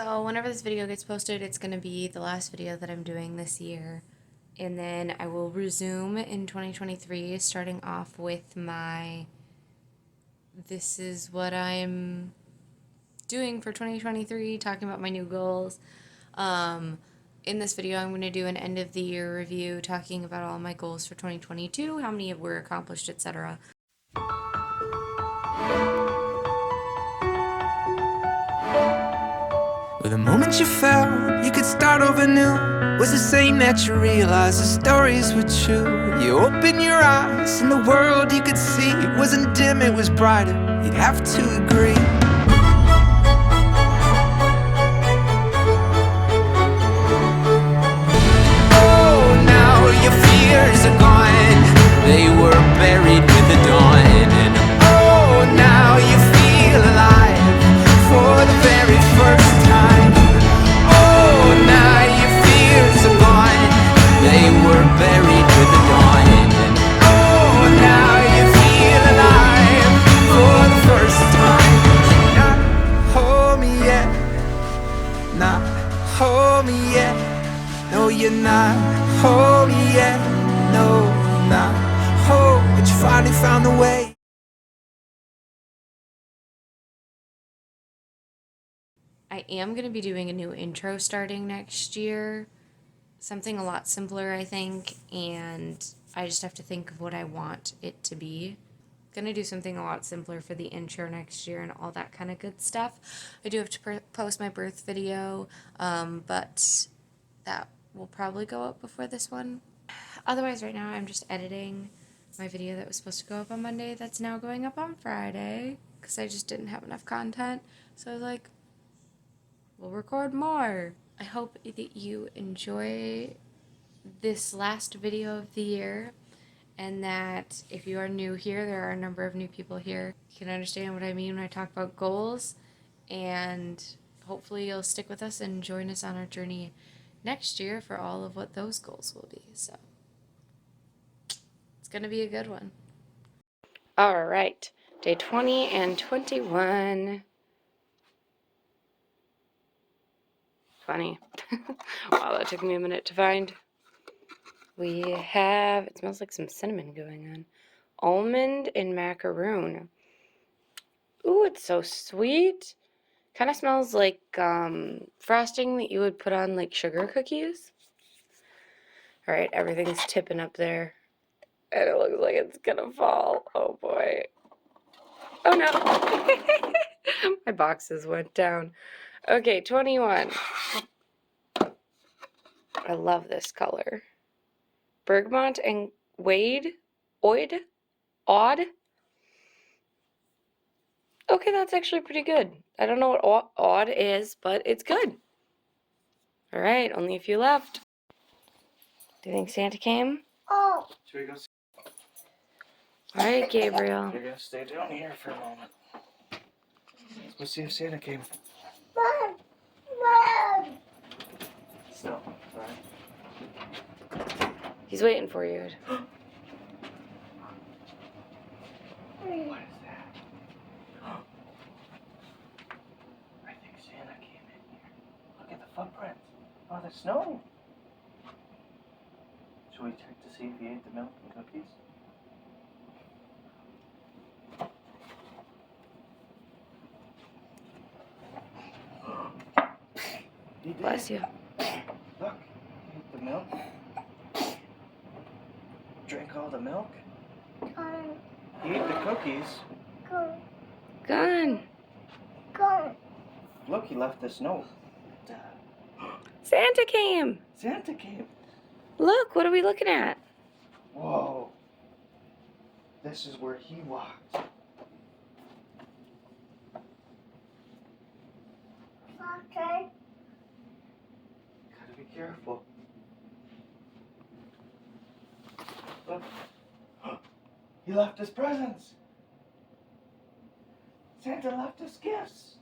So whenever this video gets posted, it's going to be the last video that I'm doing this year. And then I will resume in 2023, starting off with my, this is what I'm doing for 2023, talking about my new goals. In this video, I'm going to do an end of the year review, talking about all my goals for 2022, how many were accomplished, etc. Well, the moment you felt you could start over new was the same that you realized the stories were true. You opened your eyes and the world you could see wasn't dim, it was brighter. You'd have to agree. Oh, now your fears are gone. They were buried with the dawn. And oh, now you feel alive for the very first time. Oh, now your fears are gone. They were buried with the dawn. And oh, now you feel alive for the first time. Not hold me yet. Not hold me yet. No, you're not home yet. No, not home. But you finally found the way. I am going to be doing a new intro starting next year. Something a lot simpler, I think, and I just have to think of what I want it to be. Gonna do something a lot simpler for the intro next year and all that kind of good stuff. I do have to post my birth video, but that will probably go up before this one. Otherwise, right now I'm just editing my video that was supposed to go up on Monday that's now going up on Friday because I just didn't have enough content. So I was like, we'll record more. I hope that you enjoy this last video of the year, and that if you are new here, there are a number of new people here. You can understand what I mean when I talk about goals, and hopefully you'll stick with us and join us on our journey next year for all of what those goals will be. So it's going to be a good one. All right, day 20 and 21. Funny. Wow, that took me a minute to find. We have, it smells like some cinnamon going on. Almond and macaroon. Ooh, it's so sweet. Kind of smells like frosting that you would put on like sugar cookies. All right, everything's tipping up there. And it looks like it's gonna fall. Oh boy. Oh no. My boxes went down. Okay, 21. I love this color. Bergamot and Odd. Okay, that's actually pretty good. I don't know what odd is, but it's good. All right, only a few left. Do you think Santa came? Oh. Should we go see? All right, Gabriel. You're gonna stay down here for a moment. Let's go see if Santa came. Mom! Mom! So, sorry. He's waiting for you. What is that? I think Santa came in here. Look at the footprints. Oh, there's snow. Should we check to see if he ate the milk and cookies? He did. Bless you. Look, he ate the milk. Drank all the milk. He ate the cookies. Gone. Look, he left this note. Santa came. Santa came. Look, what are we looking at? Whoa. This is where he walked. Okay. Gotta be careful. Look. He left his presents. Santa left his gifts.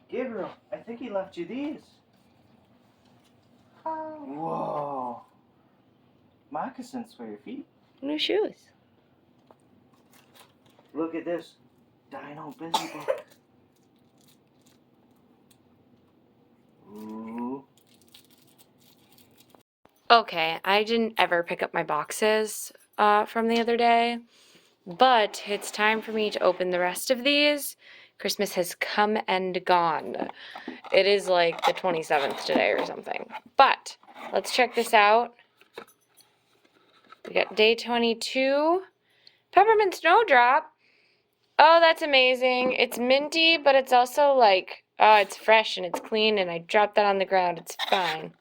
Gabriel, I think he left you these. Oh. Whoa. Moccasins for your feet. New shoes. Look at this. Dino Busy Book. Ooh. Okay, I didn't ever pick up my boxes from the other day, but it's time for me to open the rest of these. Christmas has come and gone. It is like the 27th today or something. But let's check this out. We got day 22. Peppermint Snowdrop. Oh, that's amazing. It's minty, but it's also like, oh, it's fresh and it's clean, and I dropped that on the ground. It's fine.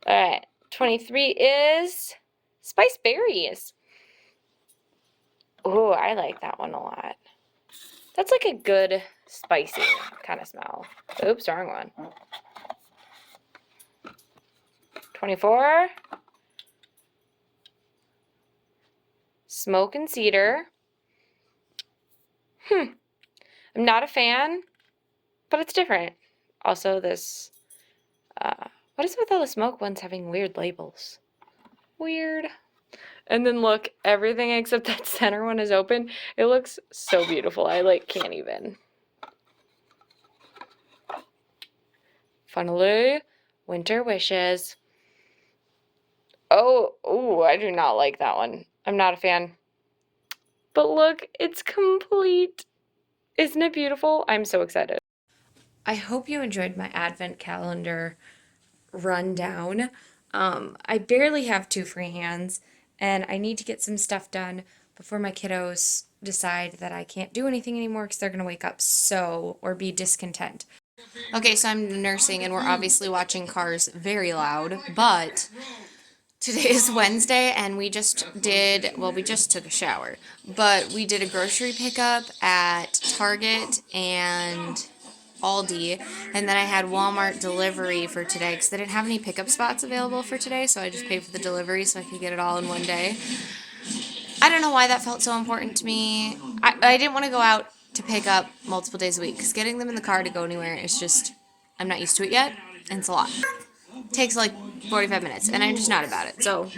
All right, 23 is Spice Berries. Ooh, I like that one a lot. That's like a good spicy kind of smell. Oops, wrong one. 24. Smoke and Cedar. I'm not a fan, but it's different. Also, this, what is it with all the smoke ones having weird labels? Weird. And then look, everything except that center one is open. It looks so beautiful. I like can't even. Finally, Winter Wishes. Oh, ooh, I do not like that one. I'm not a fan. But look, it's complete. Isn't it beautiful? I'm so excited. I hope you enjoyed my advent calendar rundown. I barely have 2 free hands, and I need to get some stuff done before my kiddos decide that I can't do anything anymore because they're going to wake up or be discontent. Okay, so I'm nursing, and we're obviously watching Cars very loud, but today is Wednesday, and we just took a shower, but we did a grocery pickup at Target and Aldi, and then I had Walmart delivery for today because they didn't have any pickup spots available for today, so I just paid for the delivery so I could get it all in one day. I don't know why that felt so important to me. I didn't want to go out to pick up multiple days a week because getting them in the car to go anywhere is just, I'm not used to it yet, and it's a lot. It takes like 45 minutes, and I'm just not about it, so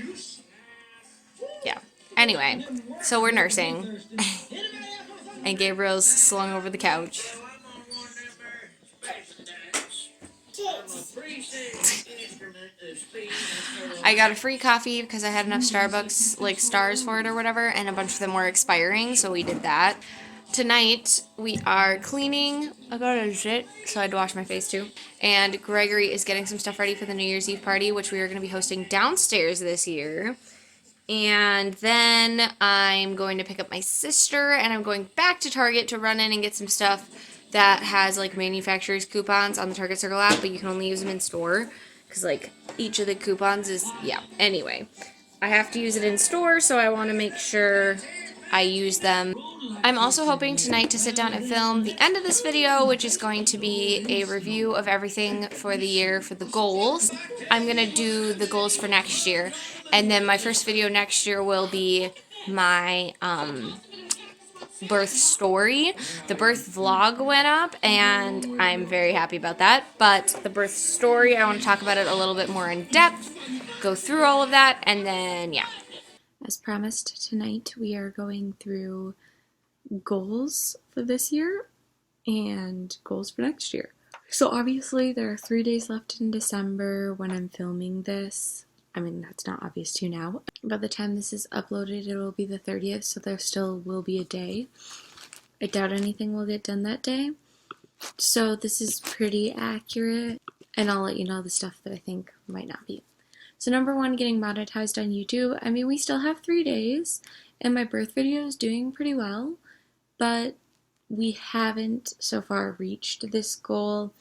yeah. Anyway, so we're nursing, and Gabriel's slung over the couch. I got a free coffee because I had enough Starbucks like stars for it or whatever, and a bunch of them were expiring, so we did that. Tonight we are cleaning. I got a shit, so I had to wash my face too. And Gregory is getting some stuff ready for the New Year's Eve party, which we are going to be hosting downstairs this year. And then I'm going to pick up my sister, and I'm going back to Target to run in and get some stuff that has like manufacturer's coupons on the Target Circle app, but you can only use them in store because like each of the coupons is, yeah. Anyway, I have to use it in store, so I want to make sure I use them. I'm also hoping tonight to sit down and film the end of this video, which is going to be a review of everything for the year for the goals. I'm going to do the goals for next year, and then my first video next year will be my birth story. The birth vlog went up, and I'm very happy about that, but the birth story, I want to talk about it a little bit more in depth, go through all of that, and then yeah. As promised, tonight we are going through goals for this year and goals for next year. So obviously there are 3 days left in December when I'm filming this. I mean, that's not obvious to you now. By the time this is uploaded, it will be the 30th, so there still will be a day. I doubt anything will get done that day. So this is pretty accurate, and I'll let you know the stuff that I think might not be. So number 1, getting monetized on YouTube. I mean, we still have 3 days, and my birth video is doing pretty well, but we haven't so far reached this goal.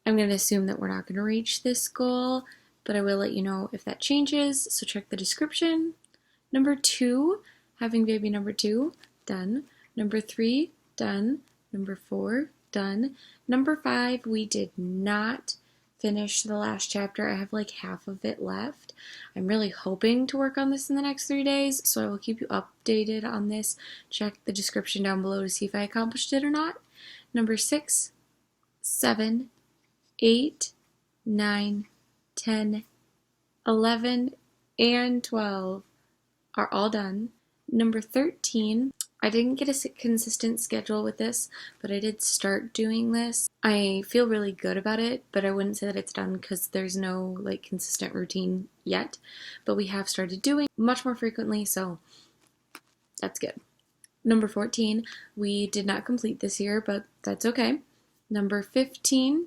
I'm going to assume that we're not going to reach this goal, but I will let you know if that changes, so check the description. Number 2, having baby number 2, done. Number 3, done. Number 4, done. Number 5, we did not finish the last chapter. I have like half of it left. I'm really hoping to work on this in the next 3 days, so I will keep you updated on this. Check the description down below to see if I accomplished it or not. Number 6, 7, 8, 9, 10, 11, and 12 are all done. Number 13, I didn't get a consistent schedule with this, but I did start doing this. I feel really good about it, but I wouldn't say that it's done because there's no like consistent routine yet. But we have started doing much more frequently, so that's good. Number 14, we did not complete this year, but that's okay. Number 15,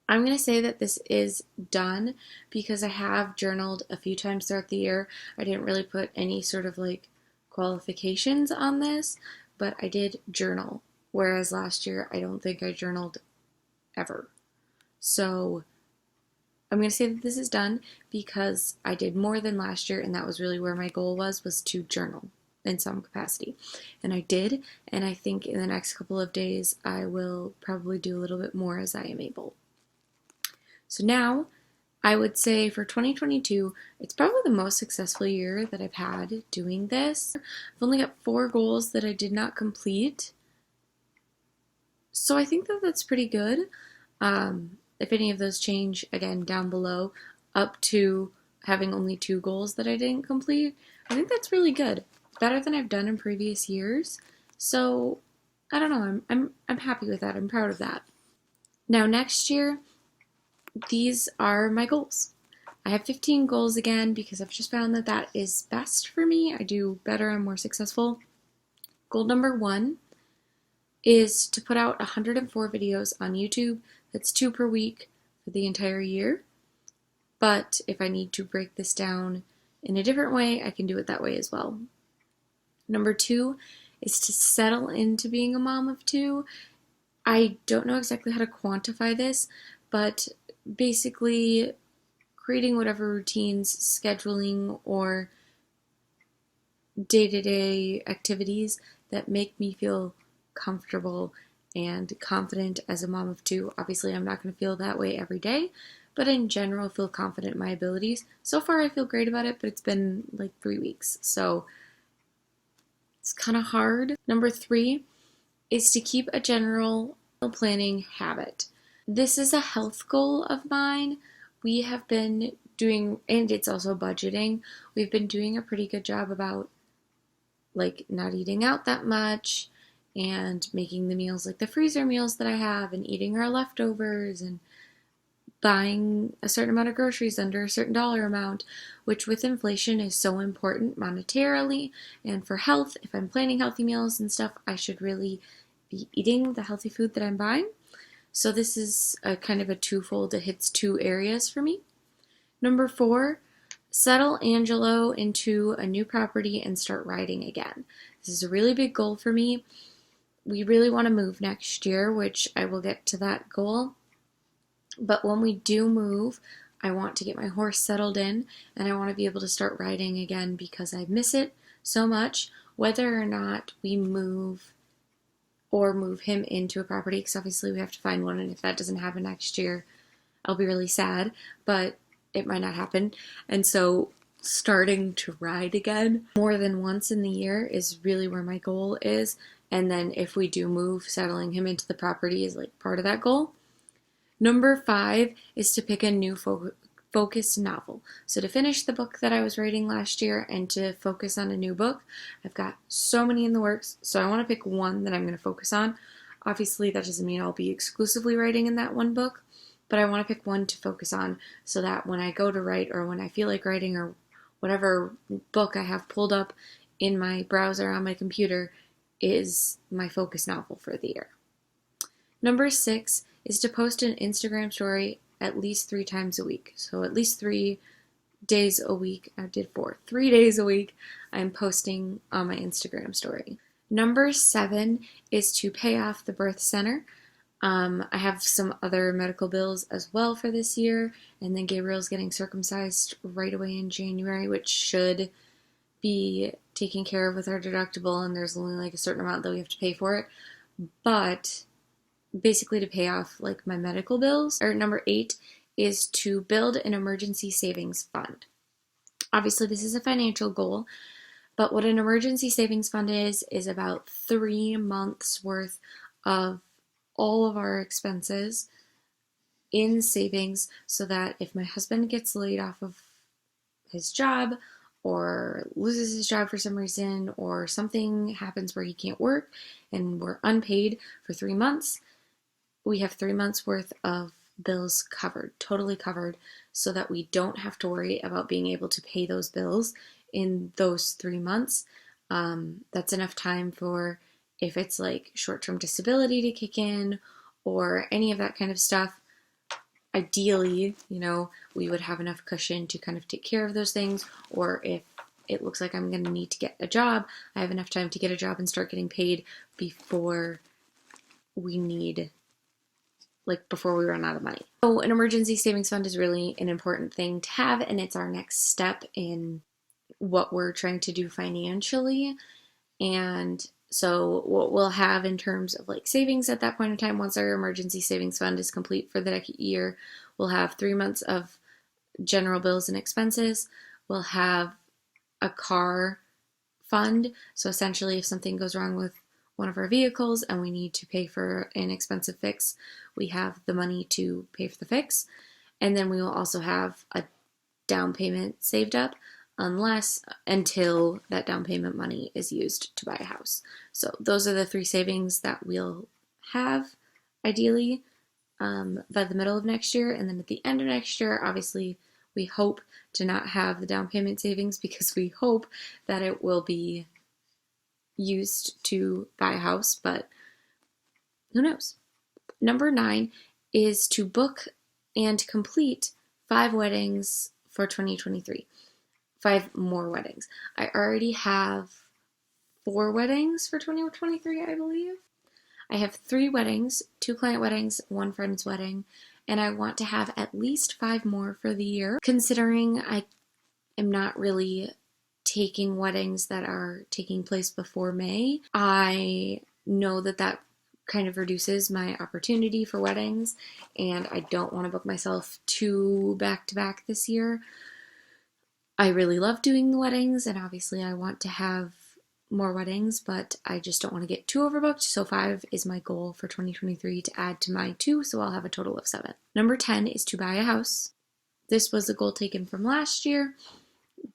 I'm going to say that this is done because I have journaled a few times throughout the year. I didn't really put any sort of like qualifications on this, but I did journal. Whereas last year, I don't think I journaled ever. So I'm going to say that this is done because I did more than last year, and that was really where my goal was to journal in some capacity. And I did, and I think in the next couple of days, I will probably do a little bit more as I am able. So now, I would say for 2022, it's probably the most successful year that I've had doing this. I've only got 4 goals that I did not complete. So I think that that's pretty good. If any of those change, again, down below, up to having only 2 goals that I didn't complete, I think that's really good. Better than I've done in previous years. So, I don't know, I'm happy with that. I'm proud of that. Now, next year, these are my goals. I have 15 goals again because I've just found that that is best for me. I do better, I'm more successful. Goal number 1 is to put out 104 videos on YouTube. That's 2 per week for the entire year. But if I need to break this down in a different way, I can do it that way as well. Number 2 is to settle into being a mom of 2. I don't know exactly how to quantify this, but basically creating whatever routines, scheduling, or day-to-day activities that make me feel comfortable and confident as a mom of 2. Obviously, I'm not going to feel that way every day, but in general, feel confident in my abilities. So far, I feel great about it, but it's been like 3 weeks, so it's kind of hard. Number 3 is to keep a general planning habit. This is a health goal of mine. We have been doing, and it's also budgeting, we've been doing a pretty good job about like not eating out that much and making the meals like the freezer meals that I have and eating our leftovers and buying a certain amount of groceries under a certain dollar amount, which with inflation is so important monetarily and for health. If I'm planning healthy meals and stuff, I should really be eating the healthy food that I'm buying. So this is a kind of a twofold. It hits 2 areas for me. Number 4, settle Angelo into a new property and start riding again. This is a really big goal for me. We really want to move next year, which I will get to that goal. But when we do move, I want to get my horse settled in, and I want to be able to start riding again because I miss it so much, whether or not we move or move him into a property, because obviously we have to find one, and if that doesn't happen next year, I'll be really sad, but it might not happen. And so starting to ride again more than once in the year is really where my goal is. And then if we do move, settling him into the property is like part of that goal. Number 5 is to pick a new focused novel. So to finish the book that I was writing last year and to focus on a new book, I've got so many in the works, so I want to pick one that I'm going to focus on. Obviously, that doesn't mean I'll be exclusively writing in that one book, but I want to pick one to focus on so that when I go to write or when I feel like writing or whatever book I have pulled up in my browser on my computer is my focus novel for the year. Number 6 is to post an Instagram story at least 3 times a week. So at least 3 days a week. I did 4. 3 days a week I'm posting on my Instagram story. Number 7 is to pay off the birth center. I have some other medical bills as well for this year, and then Gabriel's getting circumcised right away in January, which should be taken care of with our deductible, and there's only like a certain amount that we have to pay for it. But basically to pay off like my medical bills. Or number 8 is to build an emergency savings fund. Obviously this is a financial goal, but what an emergency savings fund is about 3 months worth of all of our expenses in savings so that if my husband gets laid off of his job or loses his job for some reason, or something happens where he can't work and we're unpaid for 3 months, we have 3 months worth of bills covered, totally covered, so that we don't have to worry about being able to pay those bills in those 3 months. That's enough time for if it's like short-term disability to kick in or any of that kind of stuff. Ideally, we would have enough cushion to kind of take care of those things, or if it looks like I'm going to need to get a job, I have enough time to get a job and start getting paid before we run out of money. So an emergency savings fund is really an important thing to have, and it's our next step in what we're trying to do financially. And so what we'll have in terms of like savings at that point in time, once our emergency savings fund is complete for the next year, we'll have 3 months of general bills and expenses. We'll have a car fund. So essentially, if something goes wrong with one of our vehicles and we need to pay for an expensive fix, we have the money to pay for the fix. And then we will also have a down payment saved up until that down payment money is used to buy a house. So those are the 3 savings that we'll have ideally by the middle of next year. And then at the end of next year, obviously, we hope to not have the down payment savings because we hope that it will be used to buy a house, but who knows? Number 9 is to book and complete 5 weddings for 2023. 5 more weddings. I already have 4 weddings for 2023, I believe. I have 3 weddings, 2 client weddings, 1 friend's wedding, and I want to have at least 5 more for the year. Considering I am not really taking weddings that are taking place before May, I know that kind of reduces my opportunity for weddings, and I don't want to book myself 2 back-to-back this year. I really love doing the weddings, and obviously I want to have more weddings, but I just don't want to get too overbooked, so 5 is my goal for 2023 to add to my 2, so I'll have a total of 7. Number 10 is to buy a house. This was a goal taken from last year,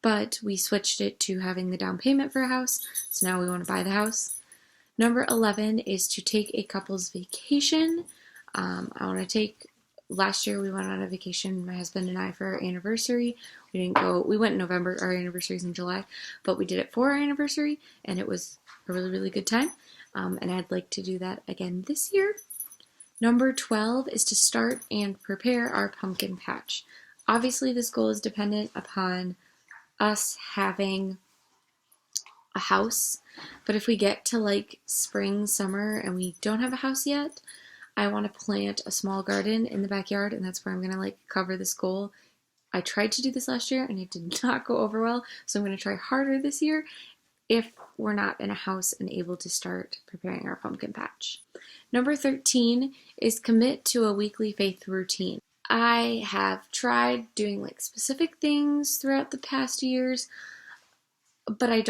but we switched it to having the down payment for a house, so now we want to buy the house. Number 11 is to take a couple's vacation. Last year we went on a vacation, my husband and I, for our anniversary. We went in November, our anniversary's in July, but we did it for our anniversary, and it was a really, really good time, and I'd like to do that again this year. Number 12 is to start and prepare our pumpkin patch. Obviously, this goal is dependent upon us having a house, but if we get to like spring, summer, and we don't have a house yet, I want to plant a small garden in the backyard, and that's where I'm going to like cover this goal. I tried to do this last year and it did not go over well, so I'm going to try harder this year if we're not in a house and able to start preparing our pumpkin patch. Number 13 is commit to a weekly faith routine. I have tried doing like specific things throughout the past years, but I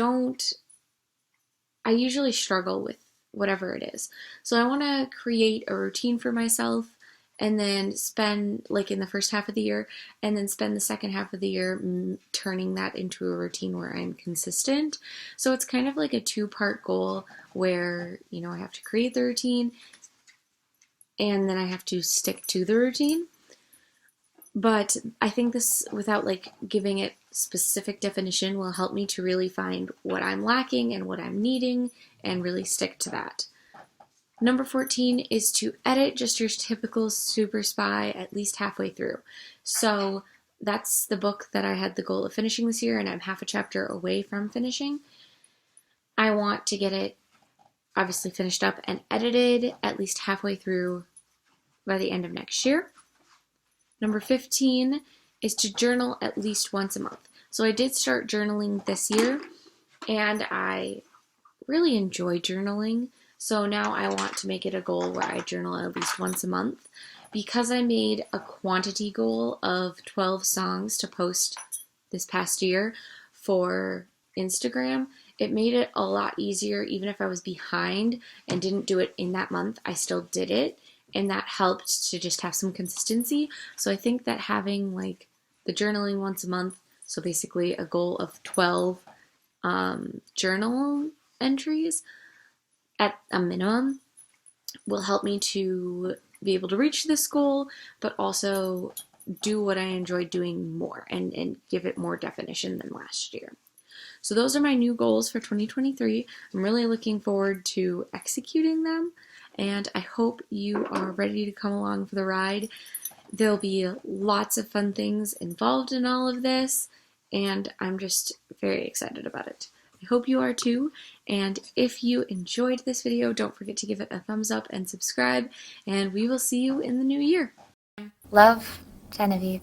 usually struggle with whatever it is. So I want to create a routine for myself and then spend like in the first half of the year and then spend the second half of the year turning that into a routine where I'm consistent. So it's kind of like a 2-part goal where, I have to create the routine and then I have to stick to the routine. But I think this, without like giving it specific definition, will help me to really find what I'm lacking and what I'm needing and really stick to that. Number 14 is to edit just your typical Super Spy at least halfway through. So that's the book that I had the goal of finishing this year, and I'm half a chapter away from finishing. I want to get it obviously finished up and edited at least halfway through by the end of next year. Number 15 is to journal at least once a month. So I did start journaling this year, and I really enjoy journaling. So now I want to make it a goal where I journal at least once a month. Because I made a quantity goal of 12 songs to post this past year for Instagram, it made it a lot easier. Even if I was behind and didn't do it in that month, I still did it. And that helped to just have some consistency. So I think that having like the journaling once a month So basically a goal of 12 journal entries at a minimum will help me to be able to reach this goal, but also do what I enjoy doing more and give it more definition than last year. So those are my new goals for 2023. I'm really looking forward to executing them, and I hope you are ready to come along for the ride. There'll be lots of fun things involved in all of this, and I'm just very excited about it. I hope you are too, and if you enjoyed this video, don't forget to give it a thumbs up and subscribe, and we will see you in the new year. Love, Genevieve.